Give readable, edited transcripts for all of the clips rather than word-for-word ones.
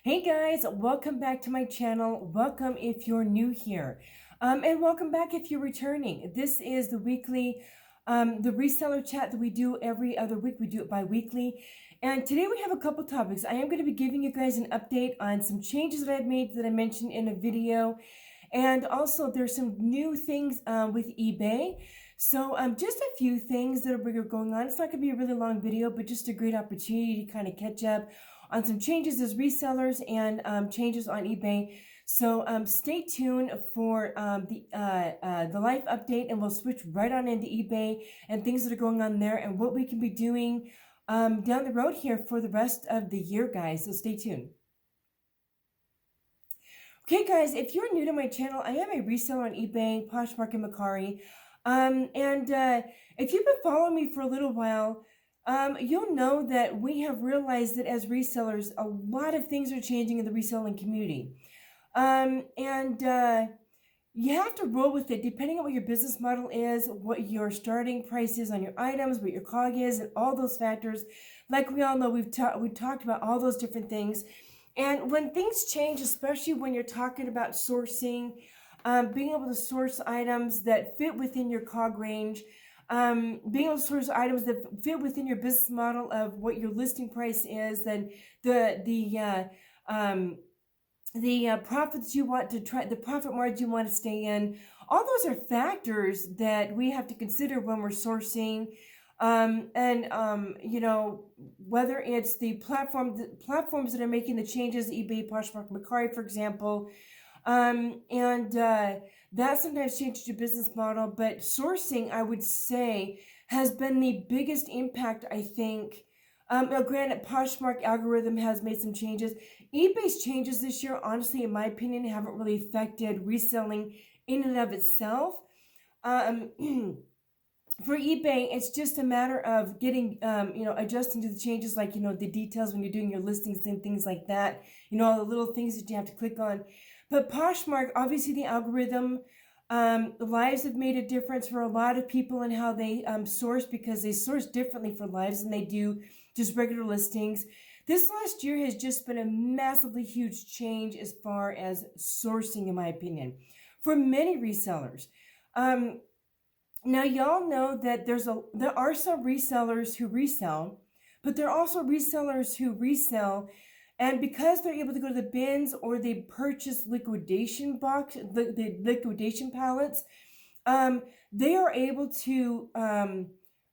Hey guys, welcome back to my channel. Welcome if you're new here. And welcome back if you're returning. This is the weekly, the reseller chat that we do every other week. We do it bi-weekly. And today we have a couple topics. I am going to be giving you guys an update on some changes that I've made that I mentioned in a video. And also there's some new things with eBay. So just a few things that are going on. It's not going to be a really long video, but just a great opportunity to kind of catch up on some changes as resellers and changes on eBay. So stay tuned for the live update, and we'll switch right on into eBay and things that are going on there and what we can be doing down the road here for the rest of the year, guys. So stay tuned. Okay, guys, if you're new to my channel, I am a reseller on eBay, Poshmark and Mercari. If you've been following me for a little while, you'll know that we have realized that as resellers, a lot of things are changing in the reselling community. You have to roll with it depending on what your business model is, what your starting price is on your items, what your COG is, and all those factors. Like we all know, we've talked about all those different things. And when things change, especially when you're talking about sourcing, being able to source items that fit within your COG range, being able to source items that fit within your business model of what your listing price is, then the profits you want to try, the profit margin you want to stay in. All those are factors that we have to consider when we're sourcing. You know, whether it's the platforms that are making the changes, eBay, Poshmark, Mercari, for example, that sometimes changes your business model. But sourcing, I would say, has been the biggest impact, I think. Now, granted, Poshmark algorithm has made some changes. eBay's changes this year, honestly, in my opinion, haven't really affected reselling in and of itself. For eBay, it's just a matter of getting, adjusting to the changes, like, the details when you're doing your listings and things like that, all the little things that you have to click on. But Poshmark, obviously the algorithm, lives have made a difference for a lot of people in how they source, because they source differently for lives than they do just regular listings. This last year has just been a massively huge change as far as sourcing, in my opinion, for many resellers. Now, y'all know that there are some resellers who resell, but there are also resellers who resell, and because they're able to go to the bins or they purchase liquidation the liquidation pallets, they are able to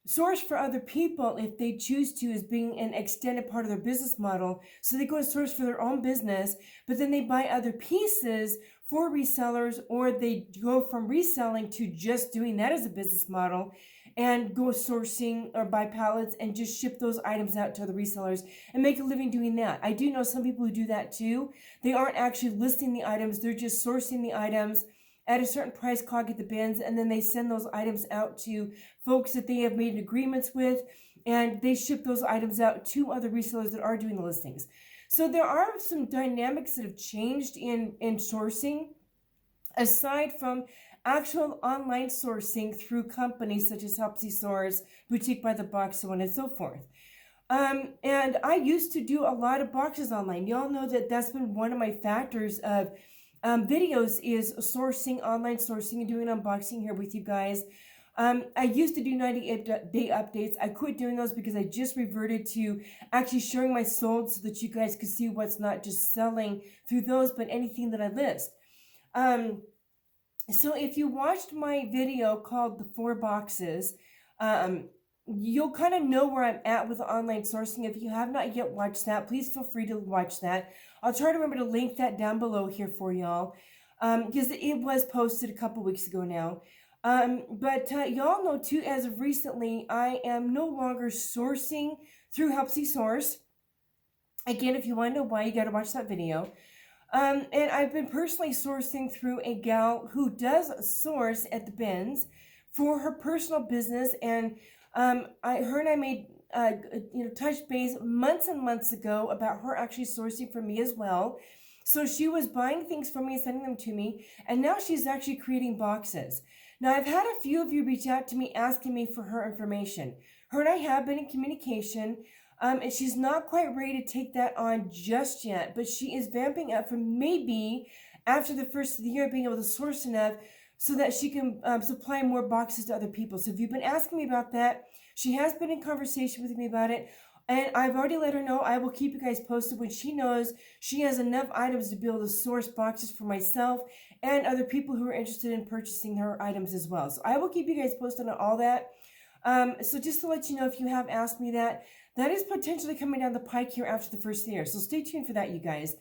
source for other people if they choose to, as being an extended part of their business model. So they go and source for their own business, but then they buy other pieces for resellers, or they go from reselling to just doing that as a business model and go sourcing or buy pallets and just ship those items out to the resellers and make a living doing that. I do know some people who do that too. They aren't actually listing the items, they're just sourcing the items at a certain price COG at the bins, and then they send those items out to folks that they have made agreements with, and they ship those items out to other resellers that are doing the listings. So there are some dynamics that have changed in sourcing, aside from actual online sourcing through companies such as Helpsy, Boutique by the Box, so on and so forth. And I used to do a lot of boxes online. Y'all know that that's been one of my factors of videos, is sourcing, online sourcing, and doing unboxing here with you guys. I used to do 98-day updates. I quit doing those because I just reverted to actually sharing my sold so that you guys could see what's not just selling through those, but anything that I list. So if you watched my video called The 4 Boxes, you'll kind of know where I'm at with online sourcing. If you have not yet watched that, please feel free to watch that. I'll try to remember to link that down below here for y'all, because it was posted a couple weeks ago now. But y'all know too, as of recently, I am no longer sourcing through Helpsy Source. Again, if you want to know why, you got to watch that video. And I've been personally sourcing through a gal who does source at the bins for her personal business, and her and I made touch base months and months ago about her actually sourcing for me as well. So she was buying things from me and sending them to me, and now she's actually creating boxes. Now, I've had a few of you reach out to me asking me for her information. Her and I have been in communication. And she's not quite ready to take that on just yet, but she is vamping up for maybe after the first of the year being able to source enough so that she can supply more boxes to other people. So if you've been asking me about that, she has been in conversation with me about it. And I've already let her know. I will keep you guys posted when she knows she has enough items to be able to source boxes for myself and other people who are interested in purchasing her items as well. So I will keep you guys posted on all that. So just to let you know, if you have asked me that, that is potentially coming down the pike here after the first year. So stay tuned for that, you guys.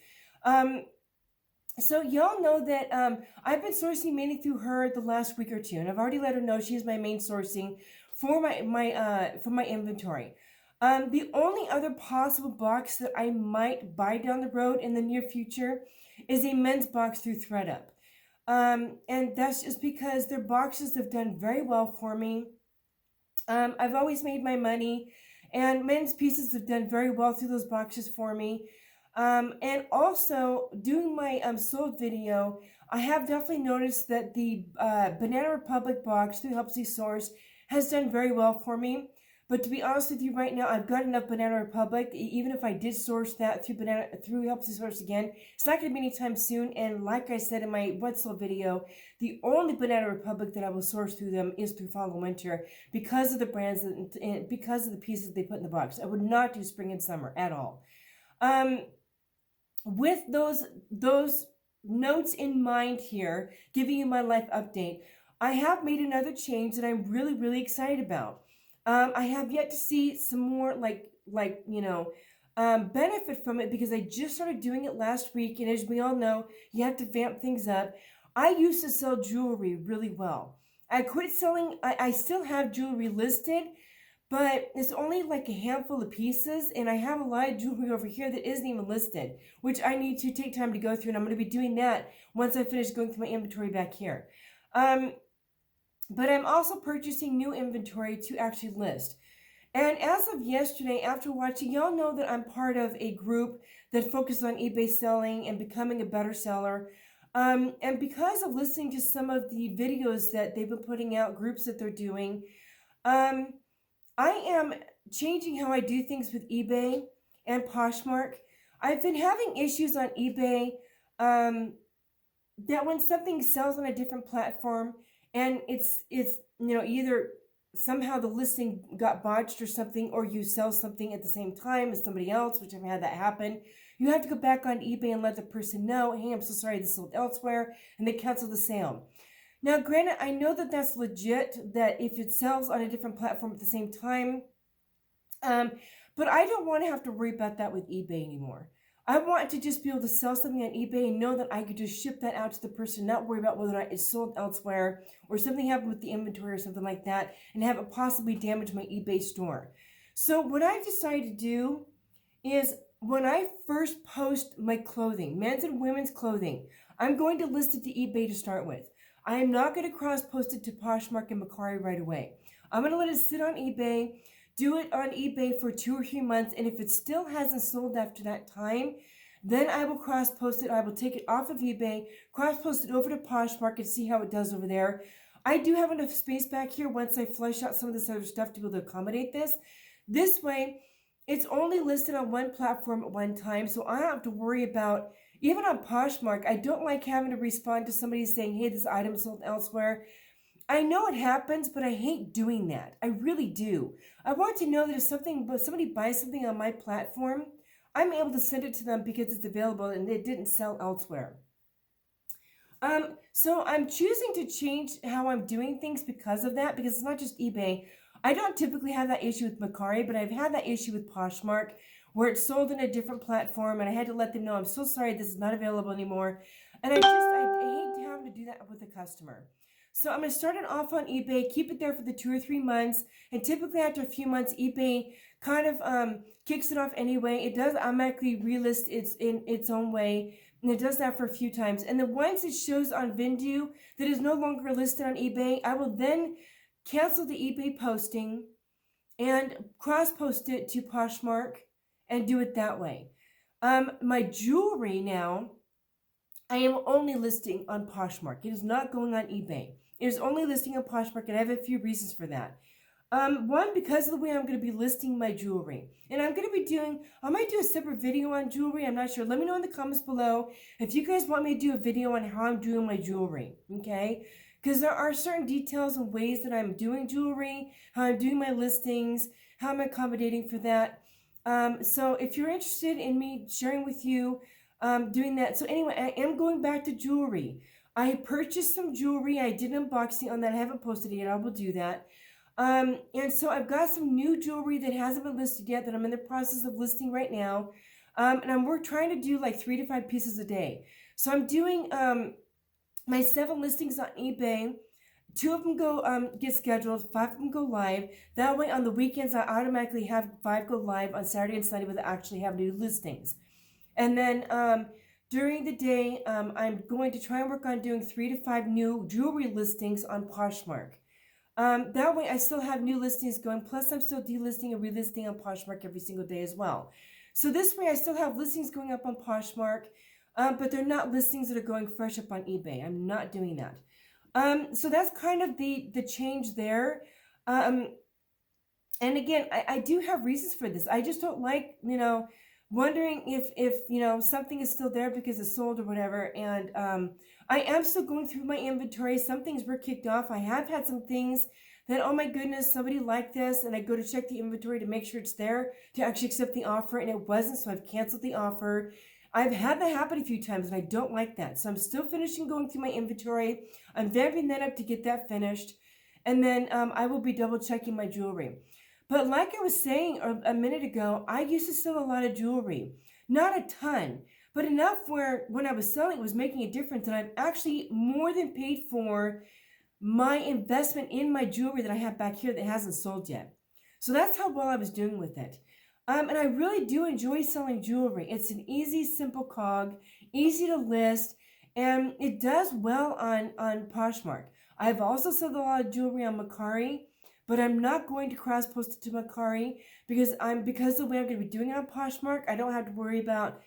So y'all know that I've been sourcing mainly through her the last week or two, and I've already let her know she's my main sourcing for my inventory. The only other possible box that I might buy down the road in the near future is a men's box through ThreadUp. And that's just because their boxes have done very well for me. I've always made my money, and men's pieces have done very well through those boxes for me. And also, doing my sold video, I have definitely noticed that the Banana Republic box through Helpsy Source has done very well for me. But to be honest with you right now, I've got enough Banana Republic. Even if I did source that through Helpsy Source again, it's not going to be anytime soon. And like I said in my What Sold video, the only Banana Republic that I will source through them is through Fall and Winter because of the brands and because of the pieces they put in the box. I would not do Spring and Summer at all. With those notes in mind here, giving you my life update, I have made another change that I'm really, really excited about. I have yet to see some more benefit from it because I just started doing it last week. And as we all know, you have to vamp things up. I used to sell jewelry really well. I quit selling. I still have jewelry listed, but it's only like a handful of pieces. And I have a lot of jewelry over here that isn't even listed, which I need to take time to go through. And I'm going to be doing that once I finish going through my inventory back here. But I'm also purchasing new inventory to actually list. And as of yesterday, after watching, y'all know that I'm part of a group that focuses on eBay selling and becoming a better seller. And because of listening to some of the videos that they've been putting out, groups that they're doing, I am changing how I do things with eBay and Poshmark. I've been having issues on eBay that when something sells on a different platform, and it's either somehow the listing got botched or something, or you sell something at the same time as somebody else, which I've had that happen. You have to go back on eBay and let the person know, hey, I'm so sorry, this sold elsewhere, and they cancel the sale. Now, granted, I know that that's legit, that if it sells on a different platform at the same time, but I don't want to have to worry about that with eBay anymore. I want to just be able to sell something on eBay and know that I could just ship that out to the person, not worry about whether or not it's sold elsewhere or something happened with the inventory or something like that, and have it possibly damage my eBay store. So what I've decided to do is when I first post my clothing, men's and women's clothing, I'm going to list it to eBay to start with. I am not going to cross-post it to Poshmark and Mercari right away. I'm going to let it sit on eBay, do it on eBay for 2 or 3 months, and if it still hasn't sold after that time, then I will cross-post it. I will take it off of eBay, cross-post it over to Poshmark and see how it does over there. I do have enough space back here once I flush out some of this other stuff to be able to accommodate this. This way, it's only listed on one platform at one time, so I don't have to worry about, even on Poshmark, I don't like having to respond to somebody saying, hey, this item is sold elsewhere. I know it happens, but I hate doing that. I really do. I want to know that if somebody buys something on my platform, I'm able to send it to them because it's available and it didn't sell elsewhere. So I'm choosing to change how I'm doing things because of that, because it's not just eBay. I don't typically have that issue with Mercari, but I've had that issue with Poshmark where it's sold in a different platform, and I had to let them know, I'm so sorry, this is not available anymore. And I hate having to do that with a customer. So I'm going to start it off on eBay, keep it there for the 2 or 3 months, and typically after a few months, eBay kind of kicks it off anyway. It does automatically relist in its own way, and it does that for a few times. And then once it shows on Vindu that is no longer listed on eBay, I will then cancel the eBay posting and cross-post it to Poshmark and do it that way. My jewelry now, I am only listing on Poshmark. It is not going on eBay. It is only listing on Poshmark, and I have a few reasons for that. One, because of the way I'm going to be listing my jewelry. And I might do a separate video on jewelry. I'm not sure. Let me know in the comments below if you guys want me to do a video on how I'm doing my jewelry, okay? Because there are certain details and ways that I'm doing jewelry, how I'm doing my listings, how I'm accommodating for that. So if you're interested in me sharing with you doing that. So anyway, I am going back to jewelry. I purchased some jewelry. I did an unboxing on that. I haven't posted it yet. I will do that. And so I've got some new jewelry that hasn't been listed yet that I'm in the process of listing right now. And we're trying to do like 3 to 5 pieces a day. So I'm doing my 7 listings on eBay. 2 of them go get scheduled, 5 of them go live. That way on the weekends I automatically have 5 go live on Saturday and Sunday without actually having new listings. And then during the day, I'm going to try and work on doing 3 to 5 new jewelry listings on Poshmark. That way I still have new listings going, plus I'm still delisting and relisting on Poshmark every single day as well. So this way I still have listings going up on Poshmark, but they're not listings that are going fresh up on eBay. I'm not doing that. So that's kind of the change there. And again, I do have reasons for this. I just don't like, wondering if something is still there because it's sold or whatever. And I am still going through my inventory. Some things were kicked off. I have had some things that, oh my goodness, somebody liked this, and I go to check the inventory to make sure it's there to actually accept the offer, and it wasn't, so I've canceled the offer. I've had that happen a few times, and I don't like that. So I'm still finishing going through my inventory. I'm vamping that up to get that finished, and then I will be double checking my jewelry. But like I was saying a minute ago, I used to sell a lot of jewelry. Not a ton, but enough where when I was selling, it was making a difference. And I've actually more than paid for my investment in my jewelry that I have back here that hasn't sold yet. So that's how well I was doing with it. And I really do enjoy selling jewelry. It's an easy, simple cog, easy to list, and it does well on Poshmark. I've also sold a lot of jewelry on Mercari, but I'm not going to cross-post it to Mercari because of the way I'm going to be doing it on Poshmark. I don't have to worry about,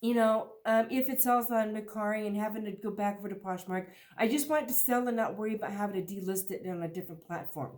if it sells on Mercari and having to go back over to Poshmark. I just want it to sell and not worry about having to delist it on a different platform.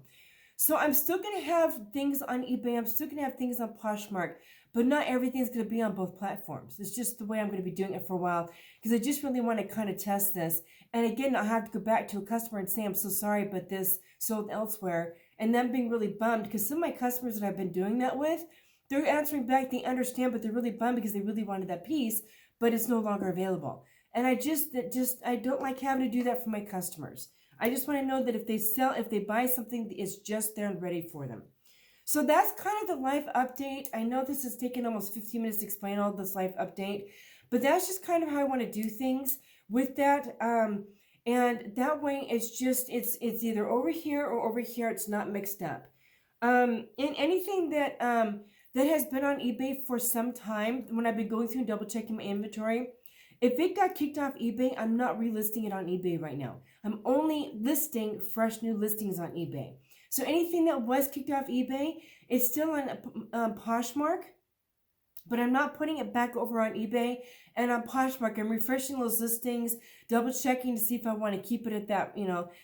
So I'm still going to have things on eBay. I'm still going to have things on Poshmark, but not everything's going to be on both platforms. It's just the way I'm going to be doing it for a while because I just really want to kind of test this. And again, I have to go back to a customer and say, I'm so sorry, but this sold elsewhere. And them being really bummed because some of my customers that I've been doing that with, they're answering back, they understand, but they're really bummed because they really wanted that piece, but it's no longer available. And I don't like having to do that for my customers. I just want to know that if they buy something, it's just there and ready for them. So that's kind of the life update. I know this has taken almost 15 minutes to explain all this life update, but that's just kind of how I want to do things with that. And that way it's either over here or over here. It's not mixed up. And anything that has been on eBay for some time, when I've been going through and double checking my inventory, if it got kicked off eBay, I'm not relisting it on eBay right now. I'm only listing fresh new listings on eBay. So anything that was kicked off eBay, it's still on Poshmark, but I'm not putting it back over on eBay. And on Poshmark, I'm refreshing those listings, double checking to see if I want to keep it at that,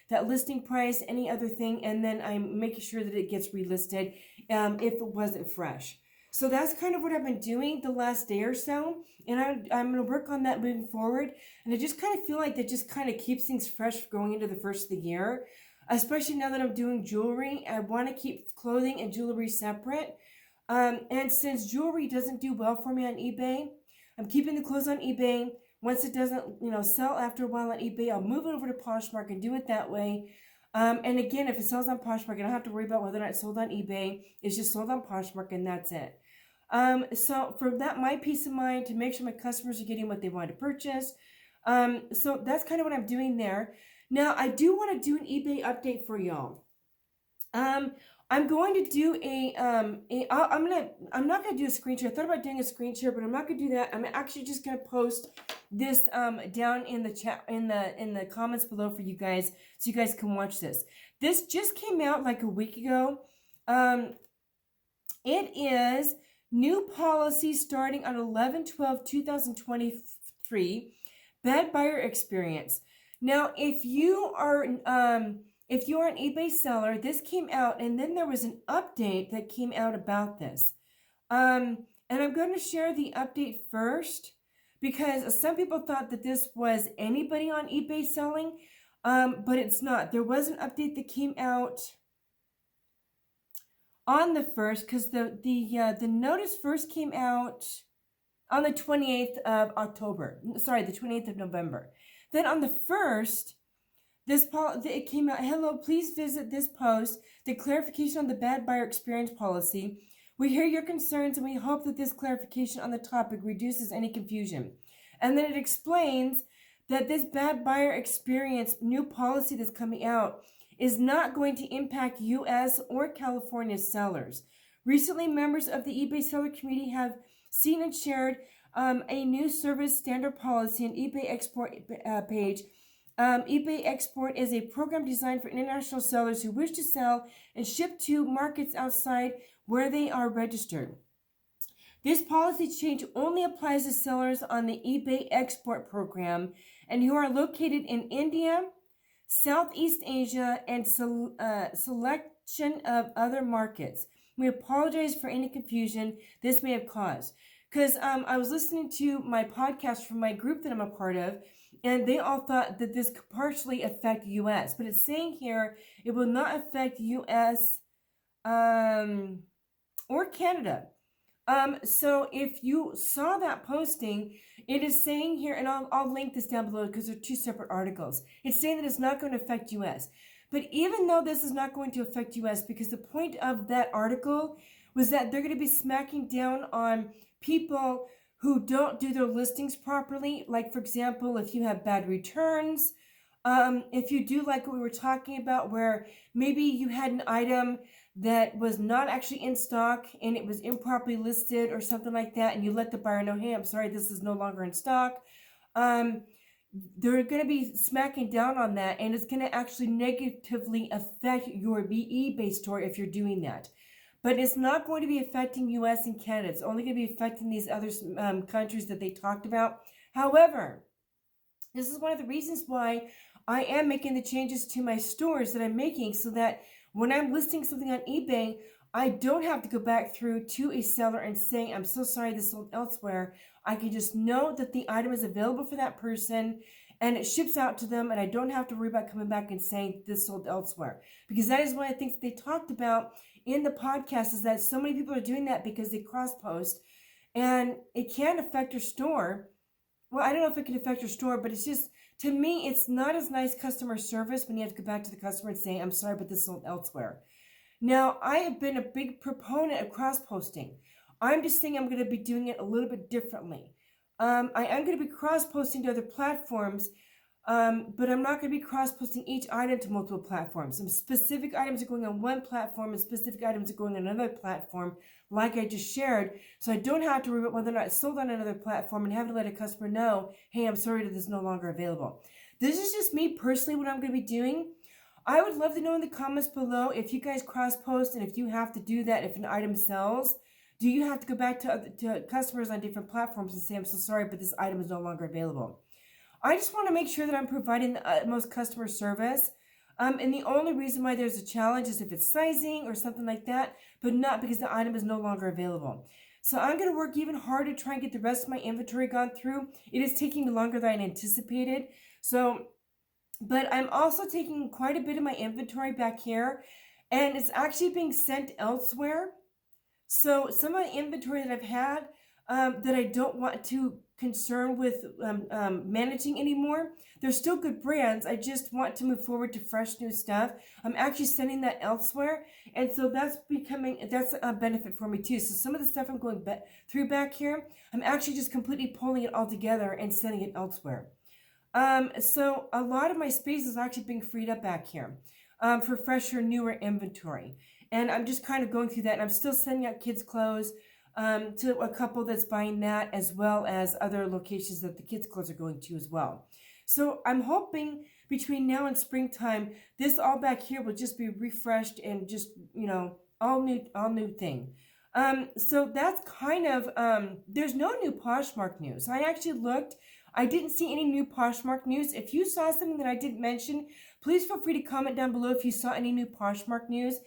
that listing price, any other thing, and then I'm making sure that it gets relisted if it wasn't fresh. So that's kind of what I've been doing the last day or so, and I'm going to work on that moving forward. And I just kind of feel like that just kind of keeps things fresh going into the first of the year, especially now that I'm doing jewelry. I want to keep clothing and jewelry separate. And since jewelry doesn't do well for me on eBay, I'm keeping the clothes on eBay. Once it doesn't, sell after a while on eBay, I'll move it over to Poshmark and do it that way. And again, if it sells on Poshmark, I don't have to worry about whether or not it's sold on eBay. It's just sold on Poshmark, and that's it. So for that, my peace of mind, to make sure my customers are getting what they want to purchase. So that's kind of what I'm doing there. Now, I do want to do an eBay update for y'all. I'm going to do I'm not going to do a screen share. I thought about doing a screen share, but I'm not going to do that. I'm actually just going to post this down in the chat, in the comments below for you guys, so you guys can watch this. This just came out like a week ago. It is new policy starting on 11/12/2023, bad buyer experience. Now, if you if you're an eBay seller, this came out, and then there was an update that came out about this. And I'm going to share the update first because some people thought that this was anybody on eBay selling, but it's not. There was an update that came out on the 1st because the notice first came out on the 28th of October. Sorry, the 28th of November. Then on the 1st, it came out, hello, please visit this post, the clarification on the bad buyer experience policy. We hear your concerns and we hope that this clarification on the topic reduces any confusion. And then it explains that this bad buyer experience new policy that's coming out is not going to impact U.S. or California sellers. Recently, members of the eBay seller community have seen and shared a new service standard policy on eBay export page. eBay Export is a program designed for international sellers who wish to sell and ship to markets outside where they are registered. This policy change only applies to sellers on the eBay Export program and who are located in India, Southeast Asia, and selection of other markets. We apologize for any confusion this may have caused. Because I was listening to my podcast from my group that I'm a part of, and they all thought that this could partially affect U.S. But it's saying here it will not affect U.S. Or Canada. So if you saw that posting, it is saying here, and I'll link this down below because they're two separate articles. It's saying that it's not going to affect U.S. But even though this is not going to affect U.S., because the point of that article was that they're going to be smacking down on people who don't do their listings properly. Like, for example, if you have bad returns, if you do like what we were talking about, where maybe you had an item that was not actually in stock and it was improperly listed or something like that, and you let the buyer know, hey, I'm sorry, this is no longer in stock. They're going to be smacking down on that, and it's going to actually negatively affect your eBay store if you're doing that. But it's not going to be affecting U.S. and Canada. It's only going to be affecting these other countries that they talked about. However, this is one of the reasons why I am making the changes to my stores that I'm making, so that when I'm listing something on eBay, I don't have to go back through to a seller and say, I'm so sorry, this sold elsewhere. I can just know that the item is available for that person and it ships out to them, and I don't have to worry about coming back and saying this sold elsewhere. Because that is one of the things they talked about in the podcast, is that so many people are doing that because they cross-post, and it can affect your store. Well, I don't know if it can affect your store, but it's just, to me, it's not as nice customer service when you have to go back to the customer and say, I'm sorry, but this sold elsewhere. Now, I have been a big proponent of cross-posting. I'm just saying I'm going to be doing it a little bit differently. I am going to be cross-posting to other platforms, but I'm not going to be cross-posting each item to multiple platforms. Some specific items are going on one platform and specific items are going on another platform, like I just shared, so I don't have to worry about whether or not it's sold on another platform and have to let a customer know, hey, I'm sorry that this is no longer available. This is just me personally, what I'm going to be doing. I would love to know in the comments below if you guys cross-post, and if you have to do that if an item sells. Do you have to go back to customers on different platforms and say, I'm so sorry, but this item is no longer available? I just want to make sure that I'm providing the utmost customer service. And the only reason why there's a challenge is if it's sizing or something like that, but not because the item is no longer available. So I'm going to work even harder to try and get the rest of my inventory gone through. It is taking me longer than I anticipated. But I'm also taking quite a bit of my inventory back here, and it's actually being sent elsewhere. So some of the inventory that I've had that I don't want to concern with managing anymore, they're still good brands. I just want to move forward to fresh new stuff. I'm actually sending that elsewhere, and so that's a benefit for me too. So some of the stuff I'm going through back here, I'm actually just completely pulling it all together and sending it elsewhere. So a lot of my space is actually being freed up back here for fresher, newer inventory. And I'm just kind of going through that, and I'm still sending out kids' clothes to a couple that's buying that, as well as other locations that the kids' clothes are going to as well. So I'm hoping between now and springtime, this all back here will just be refreshed and just, all new thing. So that's kind of, there's no new Poshmark news. I actually looked I didn't see any new Poshmark news. If you saw something that I didn't mention, please feel free to comment down below if you saw any new Poshmark news.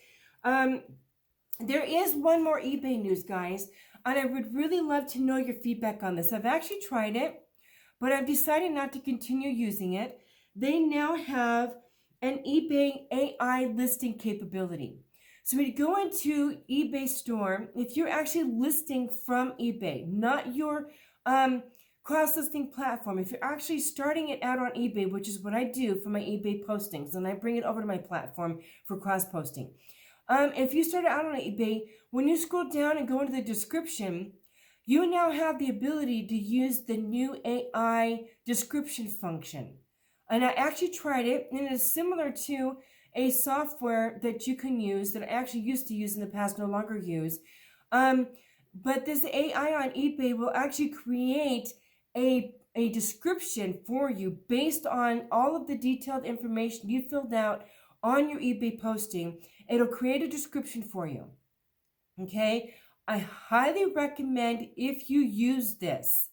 There is one more eBay news, guys, and I would really love to know your feedback on this. I've actually tried it, but I've decided not to continue using it. They now have an eBay AI listing capability. So when you go into eBay store, if you're actually listing from eBay, not your cross-listing platform, if you're actually starting it out on eBay, which is what I do for my eBay postings, and I bring it over to my platform for cross-posting. If you start out on eBay, when you scroll down and go into the description, you now have the ability to use the new AI description function. And I actually tried it, and it is similar to a software that you can use that I actually used to use in the past, no longer use. But this AI on eBay will actually create a description for you based on all of the detailed information you filled out on your eBay posting. It'll create a description for you. Okay? I highly recommend, if you use this,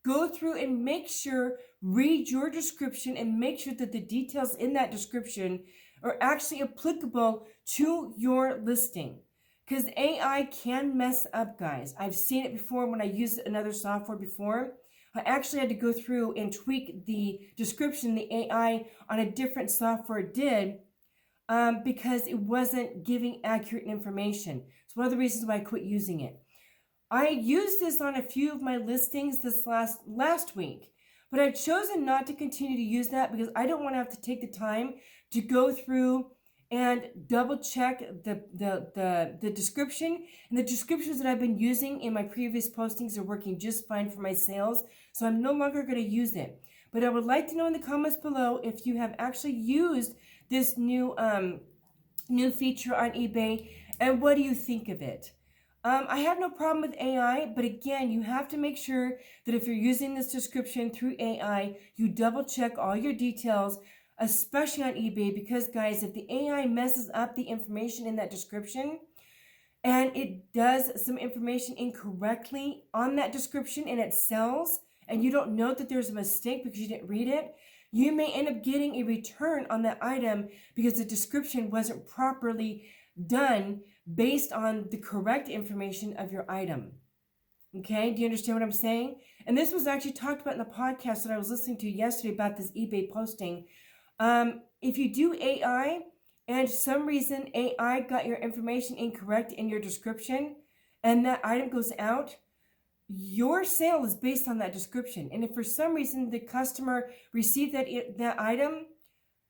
go through and make sure, read your description and make sure that the details in that description are actually applicable to your listing. Because AI can mess up, guys. I've seen it before when I used another software before. I actually had to go through and tweak the description the AI on a different software did because it wasn't giving accurate information. It's one of the reasons why I quit using it. I used this on a few of my listings this last week, but I've chosen not to continue to use that because I don't want to have to take the time to go through and double check the description. And the descriptions that I've been using in my previous postings are working just fine for my sales, so I'm no longer going to use it. But I would like to know in the comments below if you have actually used this new feature on eBay, and what do you think of it? I have no problem with AI, but again, you have to make sure that if you're using this description through AI, you double check all your details, especially on eBay, because guys, if the AI messes up the information in that description and it does some information incorrectly on that description and it sells, and you don't know that there's a mistake because you didn't read it, you may end up getting a return on that item because the description wasn't properly done based on the correct information of your item. Okay, do you understand what I'm saying? And this was actually talked about in the podcast that I was listening to yesterday about this eBay posting. If you do AI and for some reason AI got your information incorrect in your description and that item goes out, your sale is based on that description. And if for some reason the customer received that item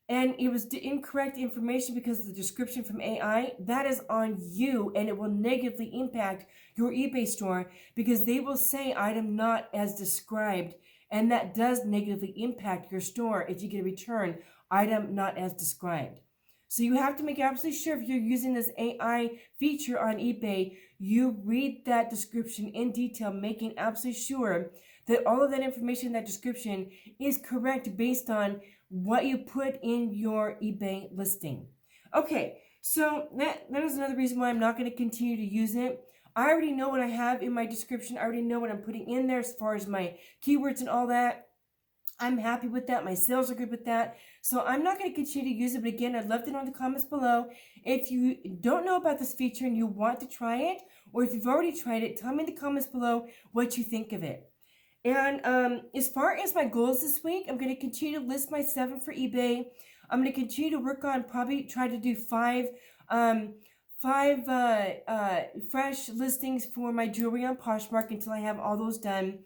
and it was the incorrect information because of the description from AI, that is on you, and it will negatively impact your eBay store because they will say item not as described, and that does negatively impact your store if you get a return item not as described. So you have to make absolutely sure if you're using this AI feature on eBay, you read that description in detail, making absolutely sure that all of that information in that description is correct based on what you put in your eBay listing. Okay, so that is another reason why I'm not going to continue to use it. I already know what I have in my description. I already know what I'm putting in there as far as my keywords and all that. I'm happy with that. My sales are good with that. So I'm not going to continue to use it. But again, I'd love to know in the comments below. If you don't know about this feature and you want to try it, or if you've already tried it, tell me in the comments below what you think of it. And as far as my goals this week, I'm going to continue to list my 7 for eBay. I'm going to continue to work on probably try to do 5 fresh listings for my jewelry on Poshmark until I have all those done.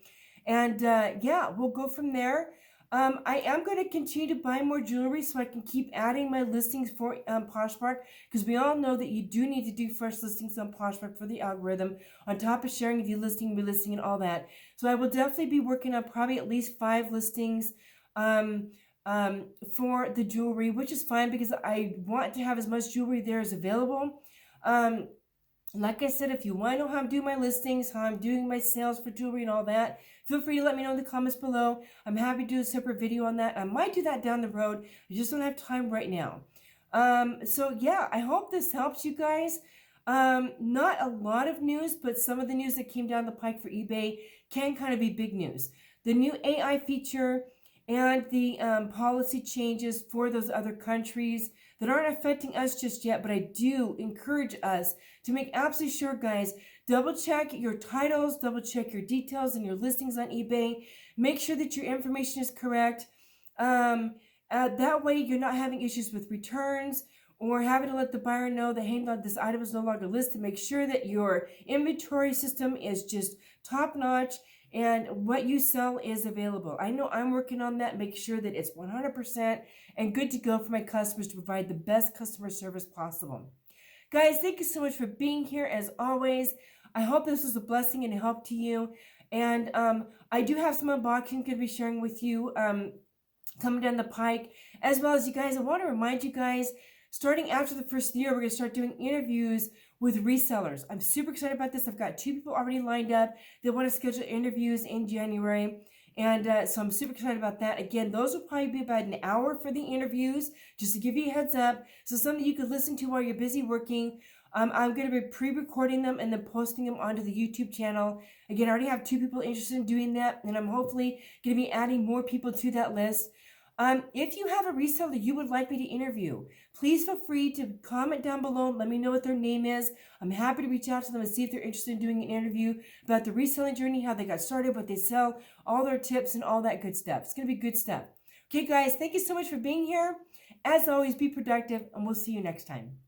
And yeah, we'll go from there. I am going to continue to buy more jewelry so I can keep adding my listings for Poshmark, because we all know that you do need to do fresh listings on Poshmark for the algorithm, on top of sharing if you listing, relisting, and all that. So I will definitely be working on probably at least 5 listings for the jewelry, which is fine because I want to have as much jewelry there as available. Like I said, if you want to know how I'm doing my listings, how I'm doing my sales for jewelry and all that, feel free to let me know in the comments below. I'm happy to do a separate video on that. I might do that down the road. I just don't have time right now. So yeah, I hope this helps you guys. Not a lot of news, but some of the news that came down the pike for eBay can kind of be big news. the new AI feature and the policy changes for those other countries that aren't affecting us just yet, but I do encourage us to make absolutely sure, guys, double check your titles, double check your details and your listings on eBay. Make sure that your information is correct. That way you're not having issues with returns or having to let the buyer know that, hey, no, this item is no longer listed. Make sure that your inventory system is just top notch and what you sell is available. I know I'm working on that, make sure that it's 100% and good to go for my customers to provide the best customer service possible. Guys, thank you so much for being here as always. I hope this was a blessing and a help to you. And I do have some unboxing I'm going to be sharing with you coming down the pike. As well as you guys, I want to remind you guys, starting after the first year, we're going to start doing interviews with resellers. I'm super excited about this. I've got 2 people already lined up. They want to schedule interviews in January. And so I'm super excited about that. Again, those will probably be about an hour for the interviews, just to give you a heads up. So something you could listen to while you're busy working. I'm going to be pre-recording them and then posting them onto the YouTube channel. Again, I already have 2 people interested in doing that, and I'm hopefully going to be adding more people to that list. If you have a reseller you would like me to interview, please feel free to comment down below and let me know what their name is. I'm happy to reach out to them and see if they're interested in doing an interview about the reselling journey, how they got started, what they sell, all their tips, and all that good stuff. It's going to be good stuff. Okay, guys, thank you so much for being here. As always, be productive, and we'll see you next time.